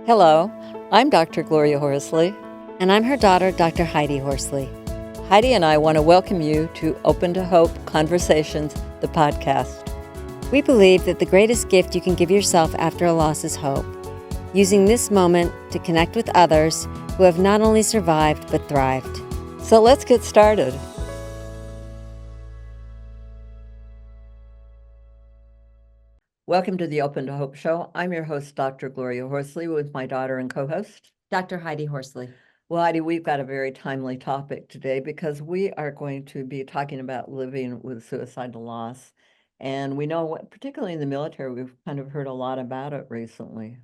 Hello, I'm Dr. Gloria Horsley. And I'm her daughter, Dr. Heidi Horsley. Heidi and I want to welcome you to Open to Hope Conversations, the podcast. We believe that the greatest gift you can give yourself after a loss is hope, using this moment to connect with others who have not only survived but thrived. So let's get started. Welcome to the Open to Hope Show. I'm your host, Dr. Gloria Horsley, with my daughter and co-host, Dr. Heidi Horsley. Well, Heidi, we've got a very timely topic today because we are going to be talking about living with suicidal loss. And we know, particularly in the military, we've kind of heard a lot about it recently.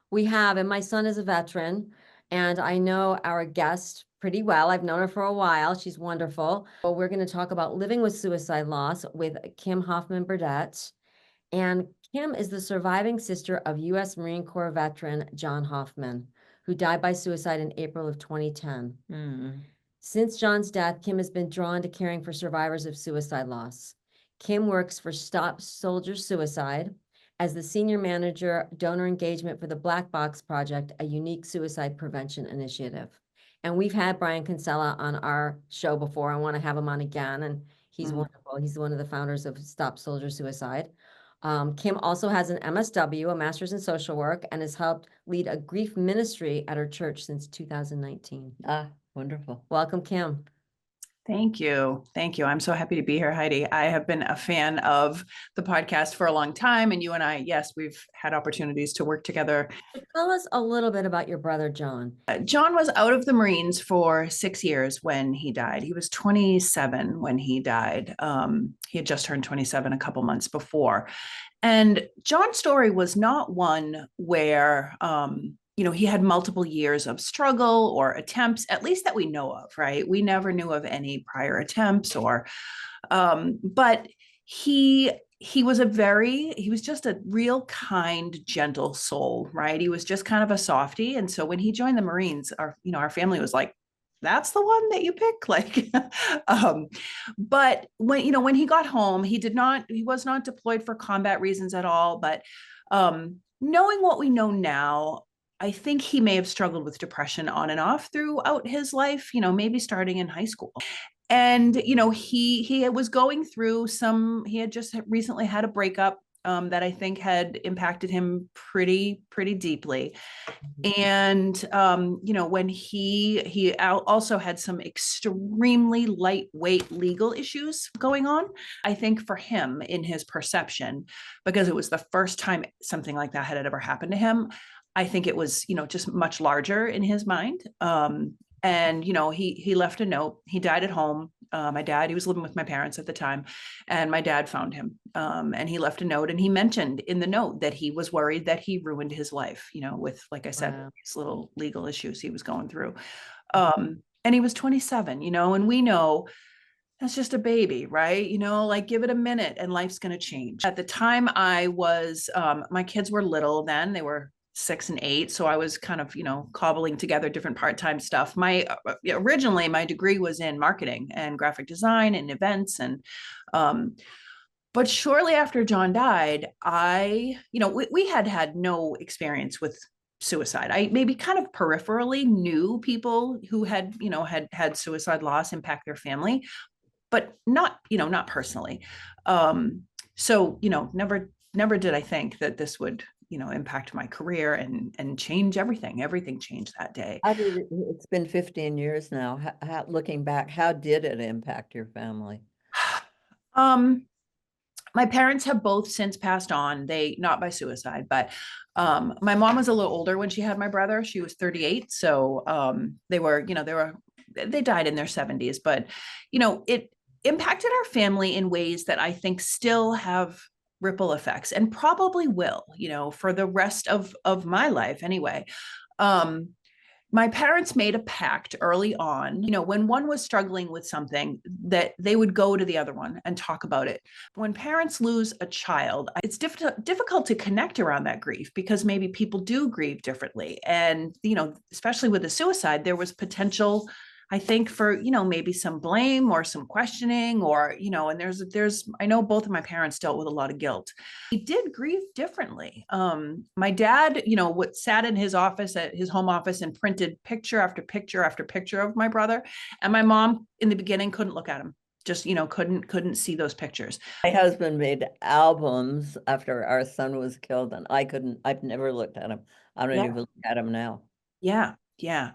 We have, and my son is a veteran, and I know our guest pretty well. I've known her for a while. She's wonderful. Well, we're going to talk about living with suicide loss with Kim Burditt. And Kim is the surviving sister of U.S. Marine Corps veteran John Hoffman, who died by suicide in April of 2010. Since John's death, Kim has been drawn to caring for survivors of suicide loss. Kim works for Stop Soldier Suicide as the senior manager donor engagement for the Black Box Project, a unique suicide prevention initiative. And we've had Brian Kinsella on our show before. I want to have him on again, and he's wonderful. He's one of the founders of Stop Soldier Suicide. Kim also has an MSW, a Master's in Social Work, and has helped lead a grief ministry at her church since 2019. Wonderful. Welcome, Kim. Thank you. Thank you. I'm so happy to be here, Heidi. I have been a fan of the podcast for a long time, and you and I, yes, we've had opportunities to work together. Tell us a little bit about your brother, John. John was out of the Marines for 6 years when he died. He was 27 when he died. He had just turned 27 a couple months before. And John's story was not one where, he had multiple years of struggle or attempts, at least that we know of, right? We never knew of any prior attempts but he was just a real kind, gentle soul, right? He was just kind of a softie. And so when he joined the Marines, our family was like, that's the one that you pick. But when he got home, he was not deployed for combat reasons at all. But knowing what we know now, I think he may have struggled with depression on and off throughout his life, maybe starting in high school. And, he was going through he had just recently had a breakup that I think had impacted him pretty deeply. And, when he also had some extremely lightweight legal issues going on, I think for him in his perception, because it was the first time something like that had ever happened to him, I think it was, just much larger in his mind. And, he left a note. He died at home. He was living with my parents at the time, and my dad found him. And he left a note, and he mentioned in the note that he was worried that he ruined his life, with, like I said, these little legal issues he was going through. And he was 27, and we know that's just a baby, right? Give it a minute and life's going to change. At the time my kids were little then. They were 6 and 8. So I was kind of, cobbling together different part-time stuff. Originally my degree was in marketing and graphic design and events. But shortly after John died, we had no experience with suicide. I maybe kind of peripherally knew people who had suicide loss impact their family, but not personally. So, never did I think that this would impact my career and change everything. Everything changed that day. It's been 15 years now. Looking back, how did it impact your family? My parents have both since passed on. Not by suicide, but my mom was a little older when she had my brother. She was 38. So they died in their 70s, but it impacted our family in ways that I think still have ripple effects and probably will, for the rest of my life anyway. My parents made a pact early on, when one was struggling with something, that they would go to the other one and talk about it. When parents lose a child, it's difficult to connect around that grief because maybe people do grieve differently. And, especially with the suicide, there was potential I think for, maybe some blame or some questioning or, and I know both of my parents dealt with a lot of guilt. He did grieve differently. My dad, what sat in his office at his home office and printed picture after picture after picture of my brother. And my mom in the beginning couldn't look at him, just, couldn't see those pictures. My husband made albums after our son was killed, and I've never looked at them. I don't Yeah. even look at them now. Yeah. Yeah.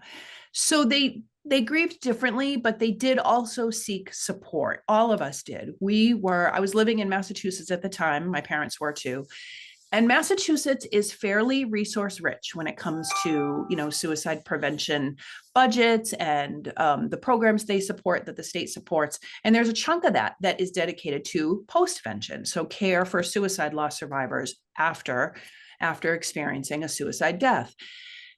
So they grieved differently, but they did also seek support. All of us did. I was living in Massachusetts at the time. My parents were too. And Massachusetts is fairly resource rich when it comes to, suicide prevention budgets and the programs they support that the state supports. And there's a chunk of that is dedicated to postvention, so care for suicide loss survivors after experiencing a suicide death.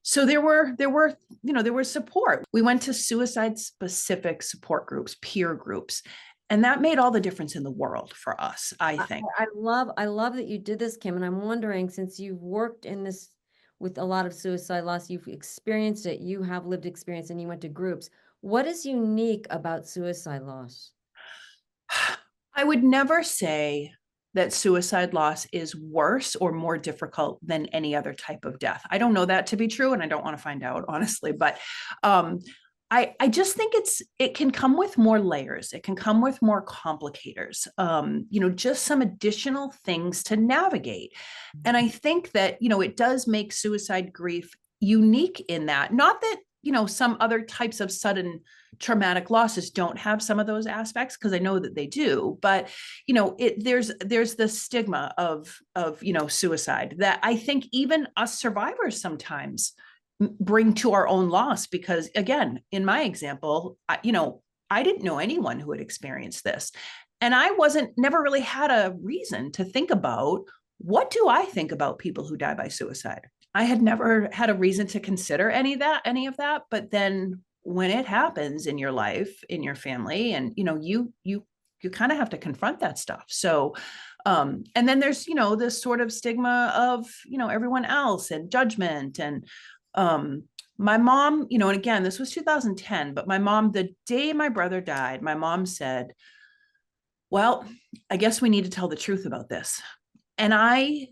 So there was support. We went to suicide specific support groups, peer groups, and that made all the difference in the world for us, I think. I love that you did this, Kim. And I'm wondering, since you've worked in this with a lot of suicide loss, you've experienced it, you have lived experience, and you went to groups. What is unique about suicide loss? I would never say that suicide loss is worse or more difficult than any other type of death. I don't know that to be true, and I don't want to find out, honestly, but I just think it can come with more layers. It can come with more complicators, just some additional things to navigate. And I think that, it does make suicide grief unique in that, not that, some other types of sudden traumatic losses don't have some of those aspects, because I know that they do, but there's the stigma of suicide that I think even us survivors sometimes bring to our own loss, because again, in my example, I didn't know anyone who had experienced this, and I never really had a reason to think about, what do I think about people who die by suicide? I had never had a reason to consider any of that. But then when it happens in your life, in your family, and you kind of have to confront that stuff. So and then there's this sort of stigma of everyone else and judgment. And my mom, and again, this was 2010, but my mom, the day my brother died, my mom said, well, I guess we need to tell the truth about this. And I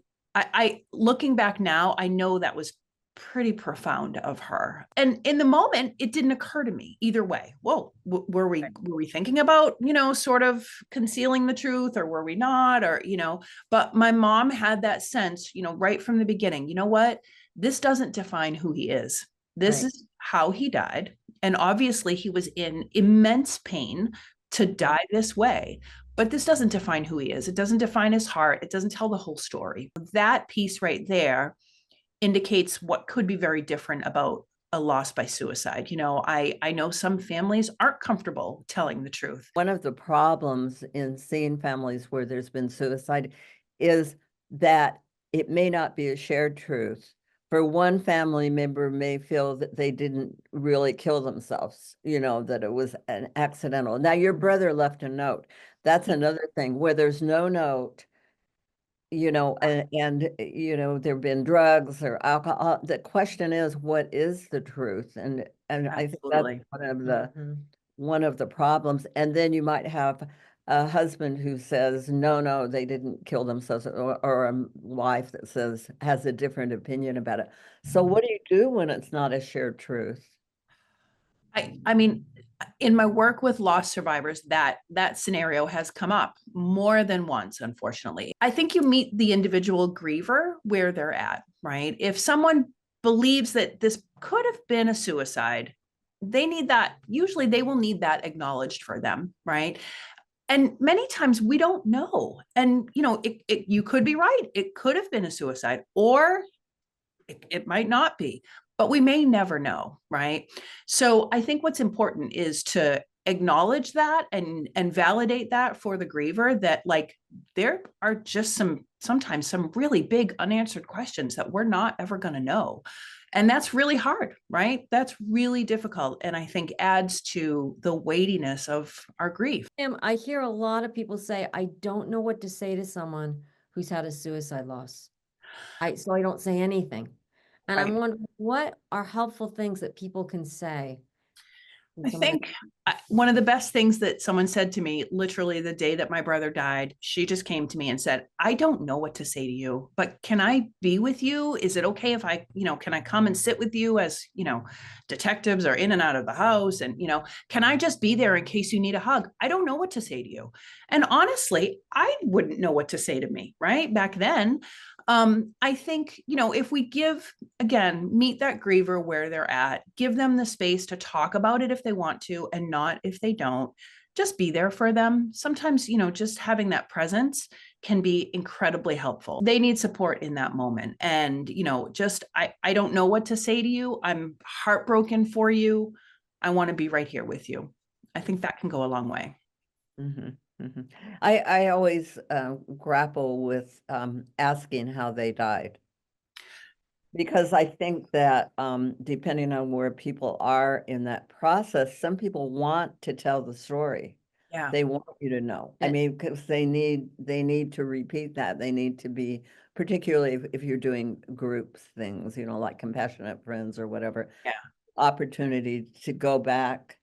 looking back now, I know that was pretty profound of her. And in the moment, it didn't occur to me either way. Whoa, were we thinking about, sort of concealing the truth, or were we not? Or, but my mom had that sense, right from the beginning, you know what? This doesn't define who he is. This is how he died. And obviously he was in immense pain to die this way. But this doesn't define who he is. It doesn't define his heart. It doesn't tell the whole story. That piece right there indicates what could be very different about a loss by suicide. I know some families aren't comfortable telling the truth. One of the problems in seeing families where there's been suicide is that it may not be a shared truth. For one family member may feel that they didn't really kill themselves, that it was an accidental. Now, your brother left a note. That's another thing where there's no note, and there've been drugs or alcohol. The question is, what is the truth? And I think that's one of the problems. And then you might have a husband who says, no, they didn't kill themselves, or a wife that has a different opinion about it. So what do you do when it's not a shared truth? I mean, in my work with loss survivors, that scenario has come up more than once, unfortunately. I think you meet the individual griever where they're at, right? If someone believes that this could have been a suicide, usually they will need that acknowledged for them, right? And many times we don't know. And, you could be right. It could have been a suicide, or it might not be, but we may never know, right? So I think what's important is to acknowledge that and validate that for the griever, that there are just sometimes some really big unanswered questions that we're not ever going to know. And that's really hard, right? That's really difficult. And I think adds to the weightiness of our grief. Kim, I hear a lot of people say, I don't know what to say to someone who's had a suicide loss. So I don't say anything. And I'm wondering, what are helpful things that people can say? and I some of the- think one of the best things that someone said to me, literally the day that my brother died, she just came to me and said, I don't know what to say to you, but can I be with you? Is it okay if I, can I come and sit with you as, detectives are in and out of the house? And, can I just be there in case you need a hug? I don't know what to say to you. And honestly, I wouldn't know what to say to me, right? Back then. I think, if we meet that griever where they're at, give them the space to talk about it if they want to, and not if they don't, just be there for them. Sometimes, just having that presence can be incredibly helpful. They need support in that moment. And, I don't know what to say to you. I'm heartbroken for you. I want to be right here with you. I think that can go a long way. Mhm, mhm. I always grapple with asking how they died. Because I think that depending on where people are in that process, some people want to tell the story. Yeah. They want you to know. I Yeah. mean, because they need to repeat that. They need to be, particularly if you're doing groups things, like Compassionate Friends or whatever. Yeah. Opportunity to go back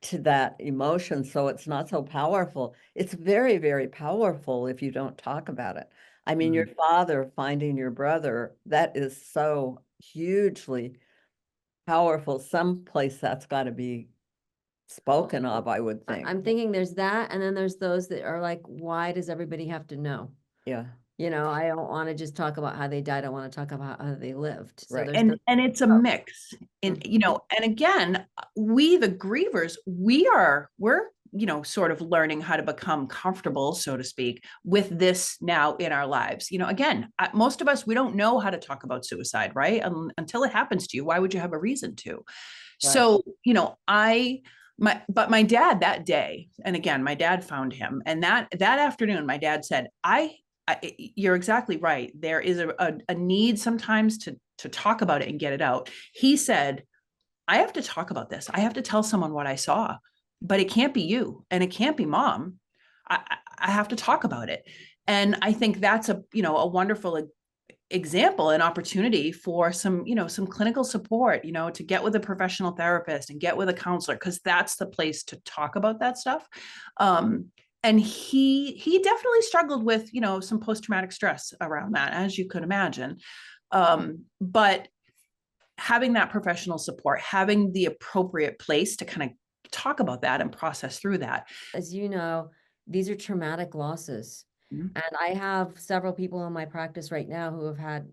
to that emotion so it's not so powerful. It's very, very powerful if you don't talk about it. I mean, your father finding your brother, that is so hugely powerful. Someplace that's got to be spoken of, I would think. I'm thinking there's that, and then there's those that are like, why does everybody have to know? Yeah, I don't want to just talk about how they died. I want to talk about how they lived. So Right. there's And it's a mix. And, Mhm. and again, we, the grievers, we're, sort of learning how to become comfortable, so to speak, with this now in our lives. Again, most of us, we don't know how to talk about suicide, right? Until it happens to you. Why would you have a reason to? So, but my dad that day, and again, my dad found him, and that afternoon, my dad said, you're exactly right. There is a need sometimes to talk about it and get it out. He said, I have to talk about this. I have to tell someone what I saw, but it can't be you and it can't be mom. I have to talk about it. And I think that's a wonderful example and opportunity for some clinical support, to get with a professional therapist and get with a counselor, because that's the place to talk about that stuff. And he definitely struggled with some post-traumatic stress around that, as you could imagine. But having that professional support, having the appropriate place to kind of talk about that and process through that. As you know, these are traumatic losses. Mhm. And I have several people in my practice right now who have had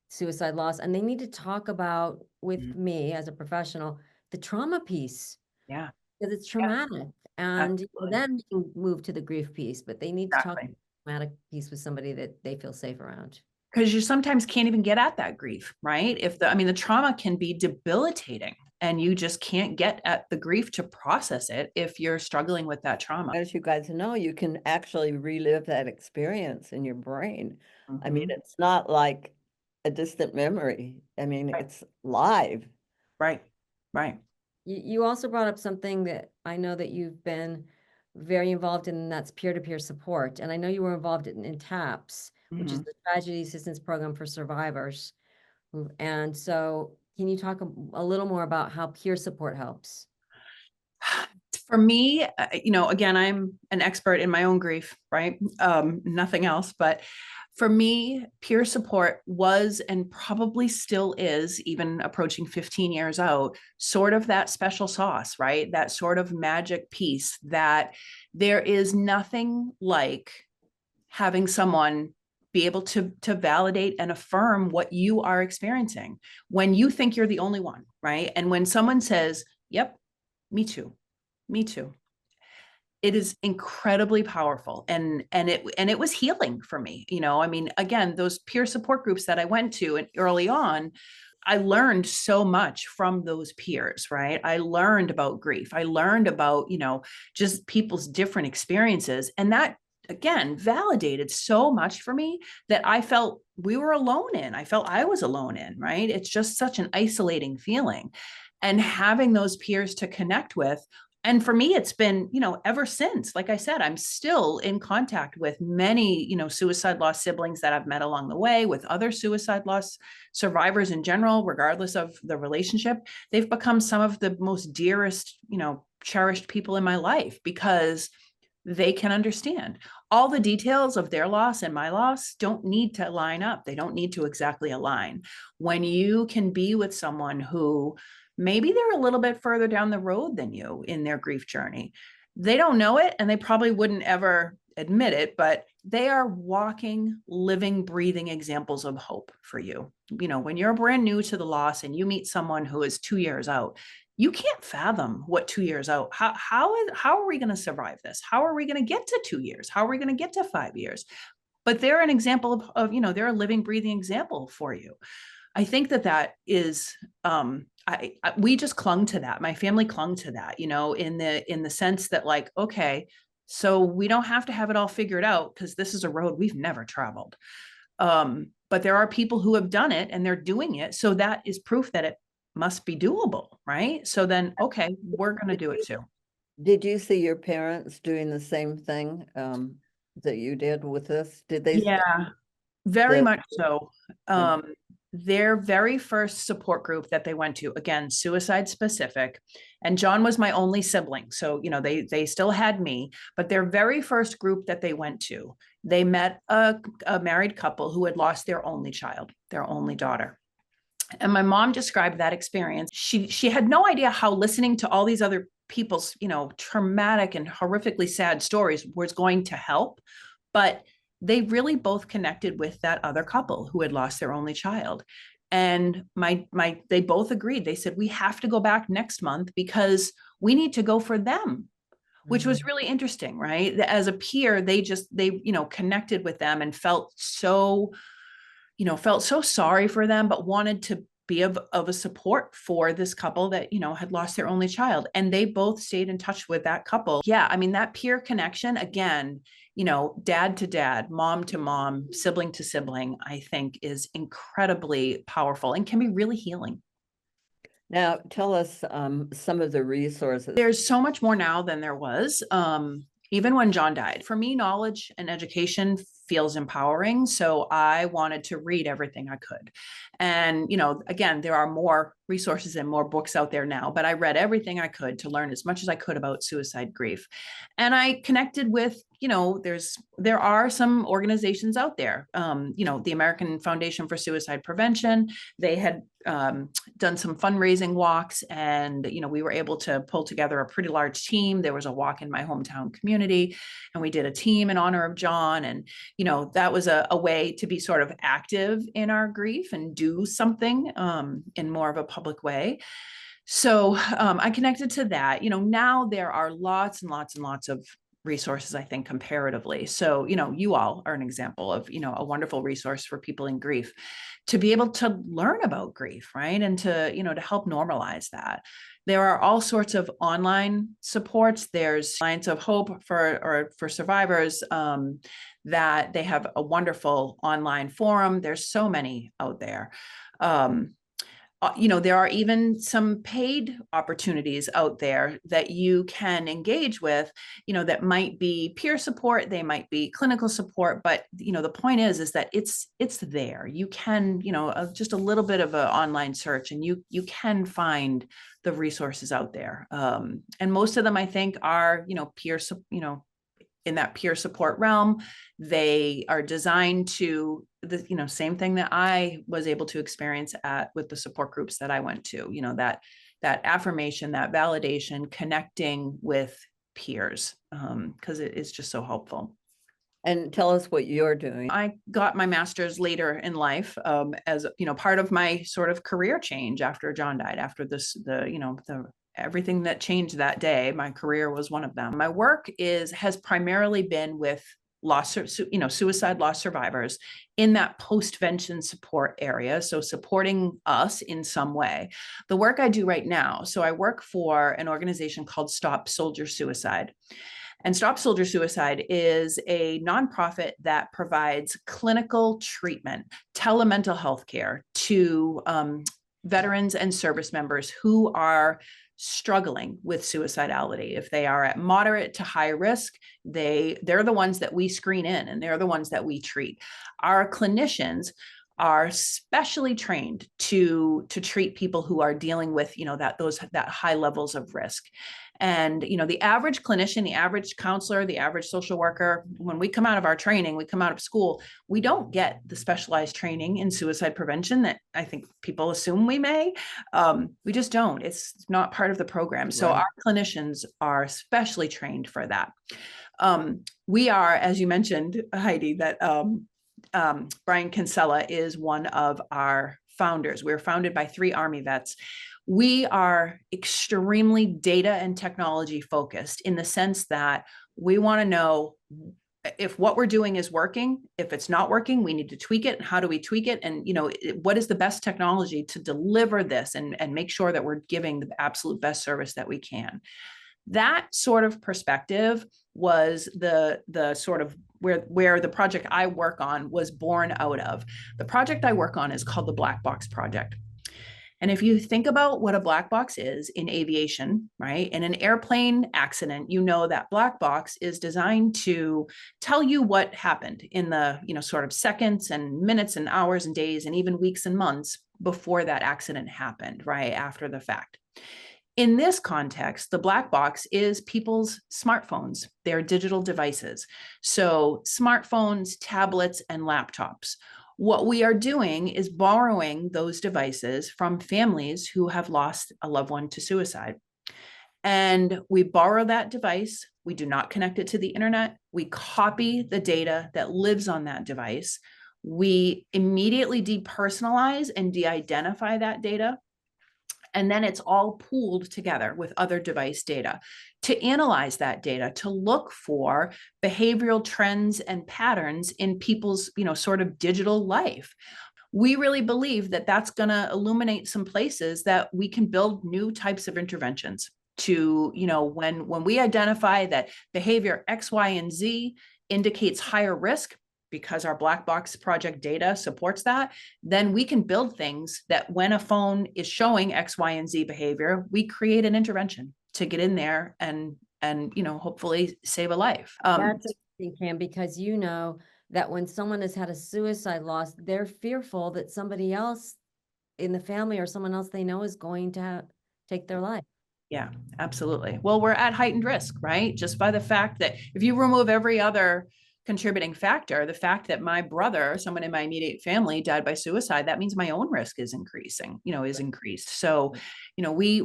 suicide loss, and they need to talk about with me as a professional, the trauma piece, Yeah, because it's traumatic. And absolutely. then we can move to the grief piece, but they need to talk Exactly. about the traumatic piece with somebody that they feel safe around. Because you sometimes can't even get at that grief, right? The trauma can be debilitating, and you just can't get at the grief to process it if you're struggling with that trauma. as you guys know, you can actually relive that experience in your brain. I mean, Mhm. it's not like a distant memory. I mean, Right. it's live. Right. Right. You also brought up something that I know that you've been very involved in, and that's peer-to-peer support. And I know you were involved in TAPS, which is Mhm. the Tragedy Assistance Program for Survivors. And so can you talk a little more about how peer support helps? For me, again, I'm an expert in my own grief, right? Nothing else. But for me, peer support was, and probably still is, even approaching 15 years out, sort of that special sauce, right? That sort of magic piece that there is nothing like having someone be able to validate and affirm what you are experiencing when you think you're the only one, right? And when someone says, yep, me too, me too, it is incredibly powerful. And it was healing for me. I mean, again, those peer support groups that I went to and early on, I learned so much from those peers, right? I learned about grief. I learned about, just people's different experiences. And that, again, validated so much for me that I felt we were alone in. I felt I was alone in, right? It's just such an isolating feeling. And having those peers to connect with And for me, it's been, ever since. Like I said, I'm still in contact with many, suicide loss siblings that I've met along the way, with other suicide loss survivors in general, regardless of the relationship. They've become some of the most dearest, cherished people in my life, because they can understand all the details of their loss and my loss don't need to line up. They don't need to exactly align. When you can be with someone who maybe they're a little bit further down the road than you in their grief journey, they don't know it, and they probably wouldn't ever admit it, but they are walking, living, breathing examples of hope for you. When you're brand new to the loss and you meet someone who is 2 years out, you can't fathom what 2 years out. How are we going to survive this? How are we going to get to 2 years? How are we going to get to 5 years? But they're an example of they're a living, breathing example for you. I think that is, we just clung to that. My family clung to that, in the sense that, like, okay, so we don't have to have it all figured out, because this is a road we've never traveled. But there are people who have done it and they're doing it. So that is proof that it must be doable, right? So then, okay, we're going to do it too. Did you see your parents doing the same thing that you did with this? Did they? Yeah, very the- much so. Their very first support group that they went to, again, suicide specific, and John was my only sibling, so they still had me, but their very first group that they went to, they met a married couple who had lost their only child, their only daughter. And my mom described that experience. She had no idea how listening to all these other people's, traumatic and horrifically sad stories was going to help, but they really both connected with that other couple who had lost their only child. And they both agreed. They said, we have to go back next month because we need to go for them, which was really interesting, right? As a peer, they connected with them and felt so sorry for them, but wanted to be of a support for this couple that, had lost their only child. And they both stayed in touch with that couple. Yeah. I mean, that peer connection, again, dad to dad, mom to mom, sibling to sibling, I think is incredibly powerful and can be really healing. Now, tell us some of the resources. There's so much more now than there was. Even when John died, for me, knowledge and education feels empowering. So I wanted to read everything I could. And, again, there are more resources and more books out there now, but I read everything I could to learn as much as I could about suicide grief. And I connected with, there are some organizations out there, the American Foundation for Suicide Prevention. They had done some fundraising walks, and, we were able to pull together a pretty large team. There was a walk in my hometown community, and we did a team in honor of John. And, that was a way to be sort of active in our grief and do something in more of a public way. So I connected to that. Now there are lots and lots and lots of resources, I think, comparatively. So, you all are an example of, a wonderful resource for people in grief to be able to learn about grief, right? And to, to help normalize that. There are all sorts of online supports. There's Alliance of Hope for survivors, that they have a wonderful online forum. There's so many out there. There are even some paid opportunities out there that you can engage with, that might be peer support, they might be clinical support, but, the point is that it's there. You can, just a little bit of an online search, and you can find the resources out there. And most of them, I think, are, peer, in that peer support realm. They are designed to the, same thing that I was able to experience with the support groups that I went to, that affirmation, that validation, connecting with peers, because it is just so helpful. And tell us what you're doing. I got my master's later in life, as, part of my sort of career change after John died, after everything that changed that day. My career was one of them. My work has primarily been with suicide loss survivors in that post-vention support area. So supporting us in some way. The work I do right now, so I work for an organization called Stop Soldier Suicide. And Stop Soldier Suicide is a nonprofit that provides clinical treatment, telemental health care to veterans and service members who are struggling with suicidality. If they are at moderate to high risk, they're the ones that we screen in, and they're the ones that we treat. Our clinicians are specially trained to treat people who are dealing with, that high levels of risk. And, the average clinician, the average counselor, the average social worker, when we come out of our training, we come out of school, we don't get the specialized training in suicide prevention that I think people assume we may. We just don't. It's not part of the program. So Right. our clinicians are specially trained for that. We are, as you mentioned, Heidi, that Brian Kinsella is one of our founders. We're founded by 3 Army vets. We are extremely data and technology focused in the sense that we want to know if what we're doing is working. If it's not working, we need to tweak it. And how do we tweak it? And, what is the best technology to deliver this and make sure that we're giving the absolute best service that we can? That sort of perspective was the sort of where the project I work on was born out of. The project I work on is called the Black Box Project. And if you think about what a black box is in aviation, right? In an airplane accident, that black box is designed to tell you what happened in the, sort of seconds and minutes and hours and days and even weeks and months before that accident happened, right? After the fact. In this context, the black box is people's smartphones, their digital devices. So smartphones, tablets, and laptops. What we are doing is borrowing those devices from families who have lost a loved one to suicide. And we borrow that device. We do not connect it to the internet. We copy the data that lives on that device. We immediately depersonalize and de-identify that data. And then it's all pooled together with other device data to analyze that data, to look for behavioral trends and patterns in people's, sort of digital life. We really believe that that's going to illuminate some places that we can build new types of interventions to, when we identify that behavior X, Y, and Z indicates higher risk, because our black box project data supports that, then we can build things that when a phone is showing X, Y, and Z behavior, we create an intervention to get in there and hopefully save a life. That's interesting, Kim, because that when someone has had a suicide loss, they're fearful that somebody else in the family or someone else they know is going to take their life. Yeah, absolutely. Well, we're at heightened risk, right? Just by the fact that if you remove every other contributing factor, the fact that my brother, someone in my immediate family, died by suicide, that means my own risk is increasing, is increased. So, we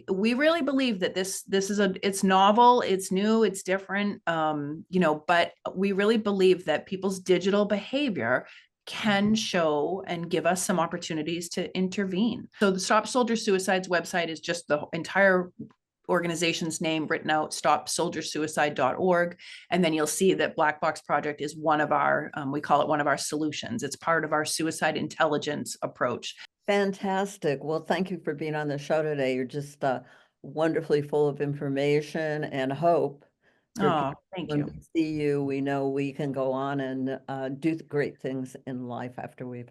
really believe that this is it's novel, it's new, it's different, but we really believe that people's digital behavior can show and give us some opportunities to intervene. So the Stop Soldier Suicides website is just the entire organization's name written out, stopsoldiersuicide.org. And then you'll see that Black Box Project is one of our, we call it one of our solutions. It's part of our suicide intelligence approach. Fantastic. Well, thank you for being on the show today. You're just wonderfully full of information and hope. Oh, thank you. When we see you, we know we can go on and do great things in life after we've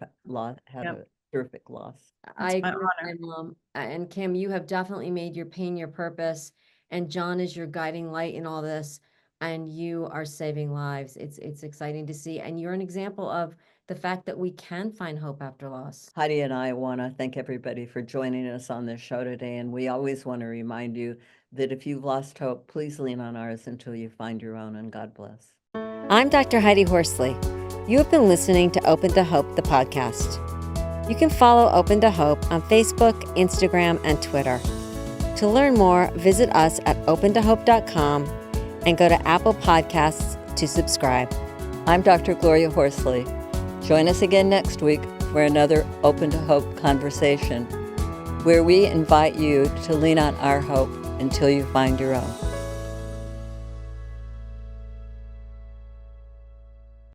had a terrific loss. I agree with my mom. And Kim, you have definitely made your pain your purpose, and John is your guiding light in all this, and you are saving lives. It's exciting to see, and you're an example of the fact that we can find hope after loss. Heidi and I want to thank everybody for joining us on this show today, and we always want to remind you that if you've lost hope, please lean on ours until you find your own, and God bless. I'm Dr. Heidi Horsley. You have been listening to Open to Hope, the podcast. You can follow Open to Hope on Facebook, Instagram, and Twitter. To learn more, visit us at opentohope.com and go to Apple Podcasts to subscribe. I'm Dr. Gloria Horsley. Join us again next week for another Open to Hope conversation, where we invite you to lean on our hope until you find your own.